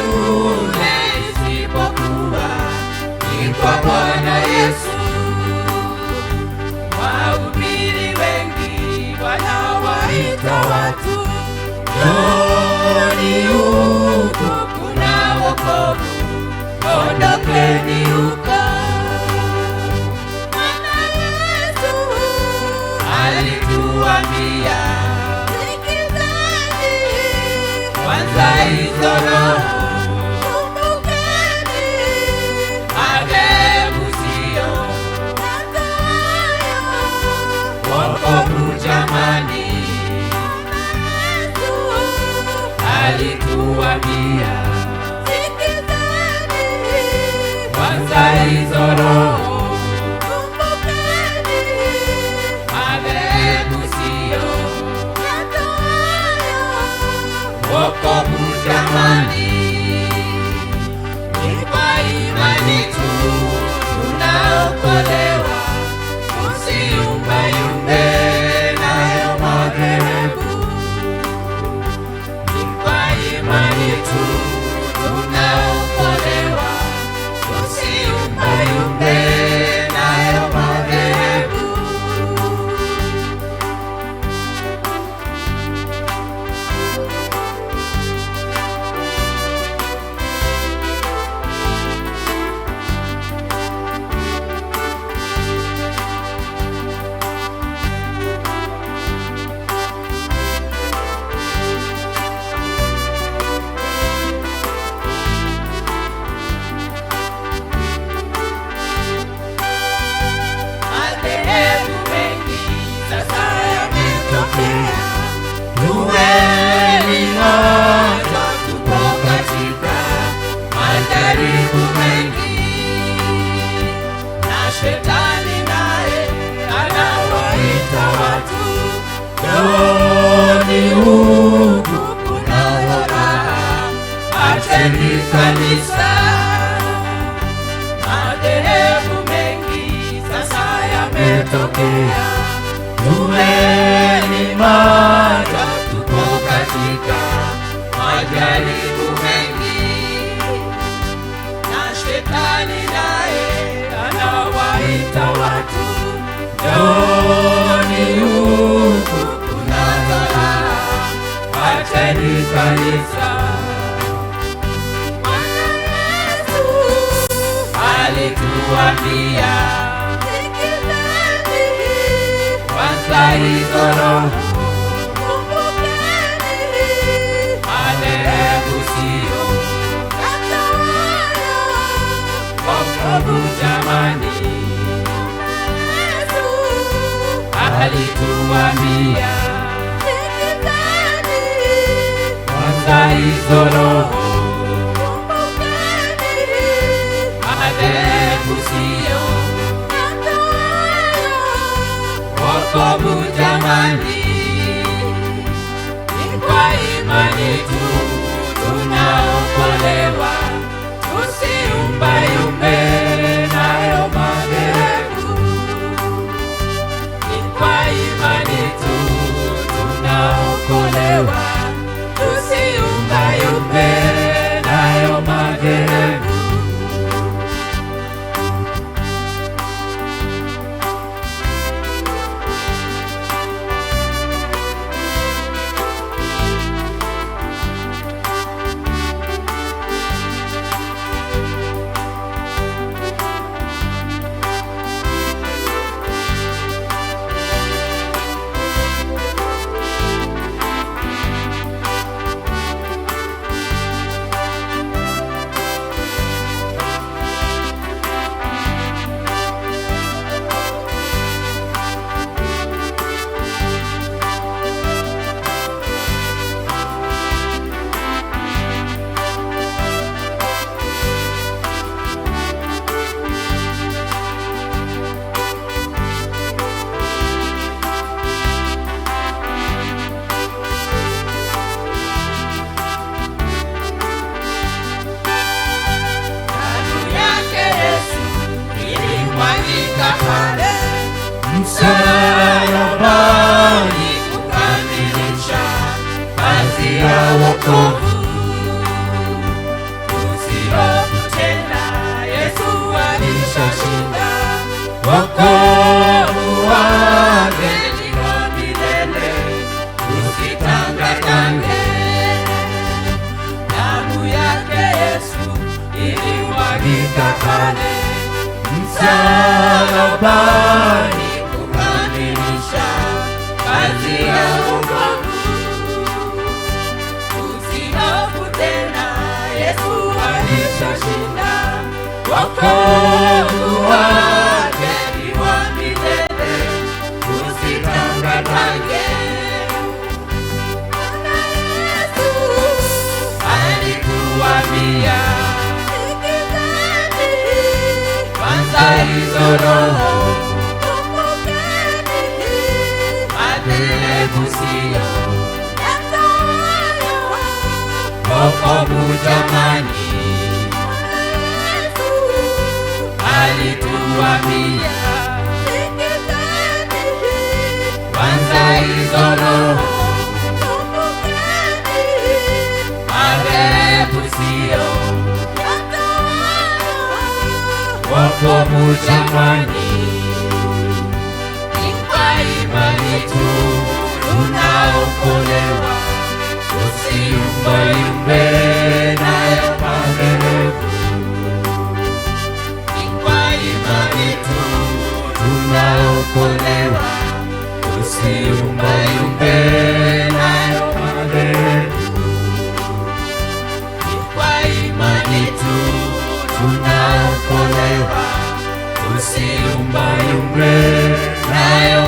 yule isipokuwa ni kwa Bwana Yesu. Wahubiri wengi wanawaita watu, njooni huku kuna wokovu, ondokeni huko. Bwana Yesu alituambia, sikizeni kwanza hizo roho, kumbukeni madhehebu siyo wokovu jamani. Alituambia, sikizeni kwanza hizo roho, kumbukeni madhehebu siyo wokovu jamani. Ni kwa imani tu tunaokolewa, usiyumbayumbe nayo madhehebu. Ni kwa imani tu tunaokolewa, usiyumbayumbe nayo madhehebu. Madhehebu mengi sasa yametokea, tuweni macho, tupo katika majaribu mengi, na shetani naye anawaita watu, njooni huku kuna raha, acheni kanisa. Madhehebu mengi sasa yametokea, tuweni macho, tupo katika majaribu mengi, na shetani naye anawaita watu, njooni huku kuna raha, acheni kanisa. Bwana Yesu alituambia, sikizeni kwanza hizo roho, kumbukeni madhehebu siyo wokovu jamani. Yesu alituambia, sikizeni kwanza hizo roho, madhehebu siyo wokovu jamani. Ni kwa imani tu tunaokolewa, usiyumbayumbe nayo madhehebu. Ni kwa imani tu tunaokolewa, usiyumbayumbe nayo madhehebu. msalabani kukamilisha kazi ya wokovu. wokovu wake ni wa milele. Usitangatange, damu yake Yesu ilimwagika pale msalabani kukamilisha kazi ya wokovu. Usihofu tena, Yesu alishashinda. Wokovu wake ni wa milele. Usitangatange, Yesu alikuambia kwanza hizo roho madhehebu siyo wokovu jamani. Alituambia kwanza hizo roho madhehebu siyo wokovu jamani. Ni kwa imani tu tunaokolewa, usiyumbayumbe nayo madhehebu. Ni kwa imani tu tunaokolewa, usiyumbayumbe nayo madhehebu. Ni kwa imani tu tunaokolewa, usiyumbayumbe nayo